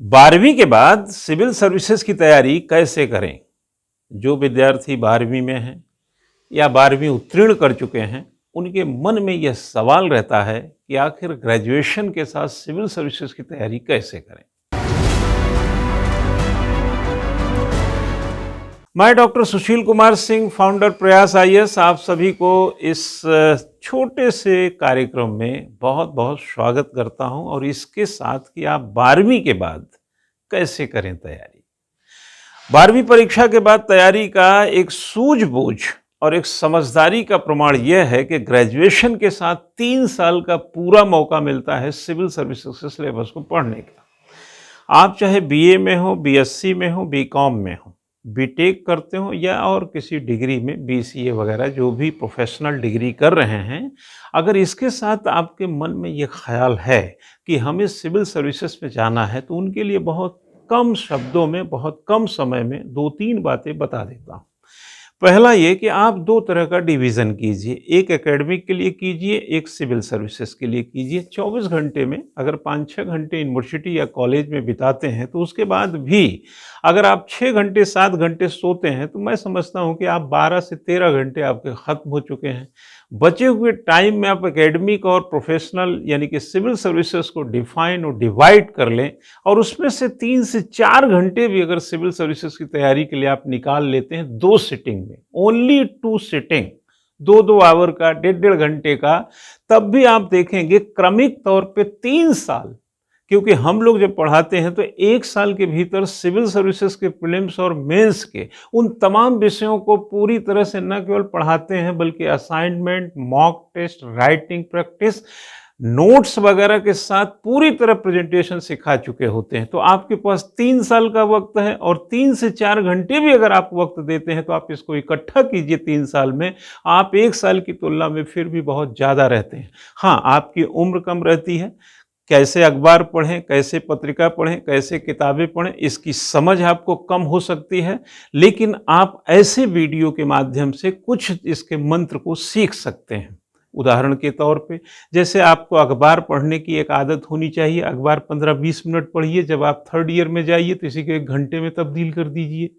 12वीं के बाद सिविल सर्विसेज की तैयारी कैसे करें? जो विद्यार्थी 12वीं में हैं या 12वीं उत्तीर्ण कर चुके हैं, उनके मन में यह सवाल रहता है कि आखिर ग्रेजुएशन के साथ सिविल सर्विसेज की तैयारी कैसे करें? मैं डॉक्टर सुशील कुमार सिंह, फाउंडर प्रयास आईएएस, आप सभी को इस छोटे से कार्यक्रम में बहुत बहुत स्वागत करता हूं और इसके साथ कि आप 12वीं के बाद कैसे करें तैयारी। 12वीं परीक्षा के बाद तैयारी का एक सूझबूझ और एक समझदारी का प्रमाण यह है कि ग्रेजुएशन के साथ 3 साल का पूरा मौका मिलता है सिविल सर्विसेज के सिलेबस को पढ़ने का। आप चाहे बीए में हो, बीएससी में हो, बीकॉम में हो, बीटेक करते हो या और किसी डिग्री में बीसीए वगैरह जो भी प्रोफेशनल डिग्री कर रहे हैं, अगर इसके साथ आपके मन में ये ख्याल है कि हमें सिविल सर्विसेज में जाना है, तो उनके लिए बहुत कम शब्दों में, बहुत कम समय में 2-3 बातें बता देता हूँ। पहला ये कि आप 2 तरह का डिवीज़न कीजिए, एक एकेडमिक के लिए कीजिए, एक सिविल सर्विसेज के लिए कीजिए। 24 घंटे में अगर 5-6 घंटे यूनिवर्सिटी या कॉलेज में बिताते हैं, तो उसके बाद भी अगर आप 6 घंटे 7 घंटे सोते हैं, तो मैं समझता हूँ कि आप 12 से 13 घंटे आपके ख़त्म हो चुके हैं। बचे हुए टाइम में आप एकेडमिक और प्रोफेशनल यानी कि सिविल सर्विसेज को डिफाइन और डिवाइड कर लें और उसमें से 3 से 4 घंटे भी अगर सिविल सर्विसेज की तैयारी के लिए आप निकाल लेते हैं 2 सिटिंग में, ओनली 2 सिटिंग, 2-2 आवर का, 1.5 घंटे का, तब भी आप देखेंगे क्रमिक तौर पे 3 साल, क्योंकि हम लोग जब पढ़ाते हैं तो 1 साल के भीतर सिविल सर्विसेज के प्रीलिम्स और मेंस के उन तमाम विषयों को पूरी तरह से न केवल पढ़ाते हैं बल्कि assignment, mock test, writing practice, notes वगैरह के साथ पूरी तरह प्रेजेंटेशन सिखा चुके होते हैं। तो आपके पास 3 साल का वक्त है और 3 से 4 घंटे भी अगर आप वक्त देते हैं तो आप इसको इकट्ठा कीजिए 3 साल में, आप 1 साल की तुलना में फिर भी बहुत ज़्यादा रहते हैं। हाँ, आपकी उम्र कम रहती है, कैसे अखबार पढ़ें, कैसे पत्रिका पढ़ें, कैसे किताबें पढ़ें, इसकी समझ आपको कम हो सकती है, लेकिन आप ऐसे वीडियो के माध्यम से कुछ इसके मंत्र को सीख सकते हैं। उदाहरण के तौर पे, जैसे आपको अखबार पढ़ने की एक आदत होनी चाहिए, अखबार 15-20 मिनट पढ़िए, जब आप 3rd ईयर में जाइए तो इसी को 1 घंटे में तब्दील कर दीजिए।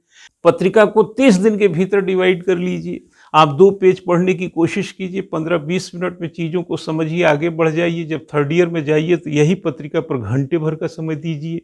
पत्रिका को 30 दिन के भीतर डिवाइड कर लीजिए। आप 2 पेज पढ़ने की कोशिश कीजिए, 15-20 मिनट में चीज़ों को समझिए, आगे बढ़ जाइए। जब 3rd ईयर में जाइए तो यही पत्रिका पर घंटे भर का समय दीजिए।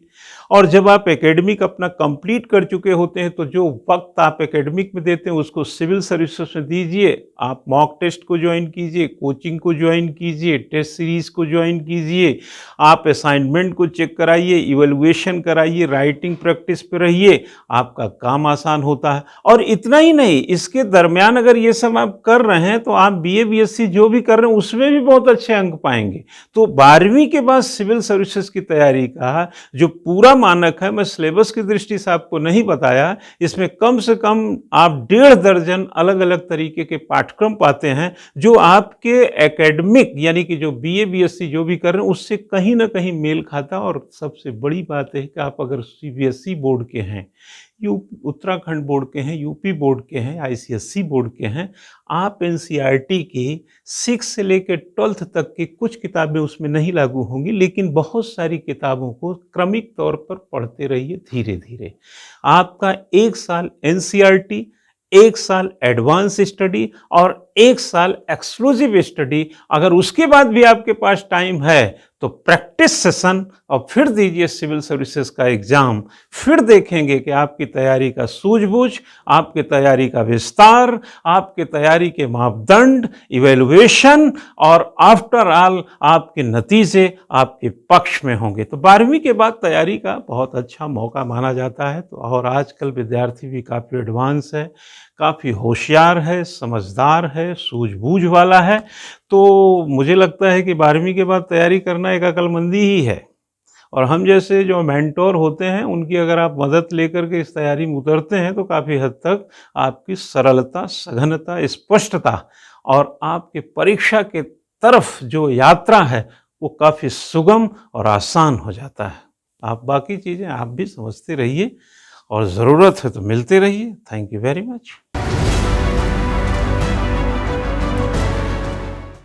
और जब आप एकेडमिक अपना कंप्लीट कर चुके होते हैं तो जो वक्त आप एकेडमिक में देते हैं उसको सिविल सर्विसेज में दीजिए। आप मॉक टेस्ट को ज्वाइन कीजिए, कोचिंग को ज्वाइन कीजिए, टेस्ट सीरीज़ को ज्वाइन कीजिए, आप असाइनमेंट को चेक कराइए, इवैल्यूएशन कराइए, राइटिंग प्रैक्टिस पे रहिए, आपका काम आसान होता है। और इतना ही नहीं, इसके दरमियान अगर ये सब आप कर रहे हैं तो आप बीए बीएससी जो भी कर रहे हैं उसमें भी बहुत अच्छे अंक पाएंगे। तो 12वीं के बाद सिविल सर्विसेज की तैयारी का जो पूरा मानक है, मैं सिलेबस की दृष्टि से आपको नहीं बताया, इसमें कम से कम आप 1.5 दर्जन अलग अलग तरीके के पाठ्यक्रम पाते हैं जो आपके एकेडमिक यानी कि जो बीए बीएससी जो भी कर रहे हैं उससे कहीं ना कहीं मेल खाता है। और सबसे बड़ी बात है कि आप अगर सीबीएसई बोर्ड के हैं, उत्तराखंड बोर्ड के हैं, यूपी बोर्ड के हैं, आईसीएसई बोर्ड के हैं, आप एनसीईआरटी की 6 से लेकर 12th तक की कुछ किताबें उसमें नहीं लागू होंगी, लेकिन बहुत सारी किताबों को क्रमिक तौर पर पढ़ते रहिए धीरे धीरे। आपका 1 साल एनसीईआरटी, 1 साल एडवांस स्टडी और 1 साल एक्सक्लूसिव स्टडी, अगर उसके बाद भी आपके पास टाइम है तो प्रैक्टिस सेशन और फिर दीजिए सिविल सर्विसेज का एग्जाम। फिर देखेंगे कि आपकी तैयारी का सूझबूझ, आपकी तैयारी का विस्तार, आपकी तैयारी के मापदंड, इवैल्यूएशन और आफ्टर ऑल आपके नतीजे आपके पक्ष में होंगे। तो 12वीं के बाद तैयारी का बहुत अच्छा मौका माना जाता है। तो और आजकल विद्यार्थी भी काफ़ी एडवांस है, काफ़ी होशियार है, समझदार है, सूझबूझ वाला है। तो मुझे लगता है कि 12वीं के बाद तैयारी करना एक अक्लमंदी ही है। और हम जैसे जो मेंटोर होते हैं उनकी अगर आप मदद लेकर के इस तैयारी में उतरते हैं तो काफ़ी हद तक आपकी सरलता, सघनता, स्पष्टता और आपके परीक्षा के तरफ जो यात्रा है वो काफ़ी सुगम और आसान हो जाता है। आप बाकी चीज़ें आप भी समझते रहिए और ज़रूरत है तो मिलते रहिए। Thank you very much.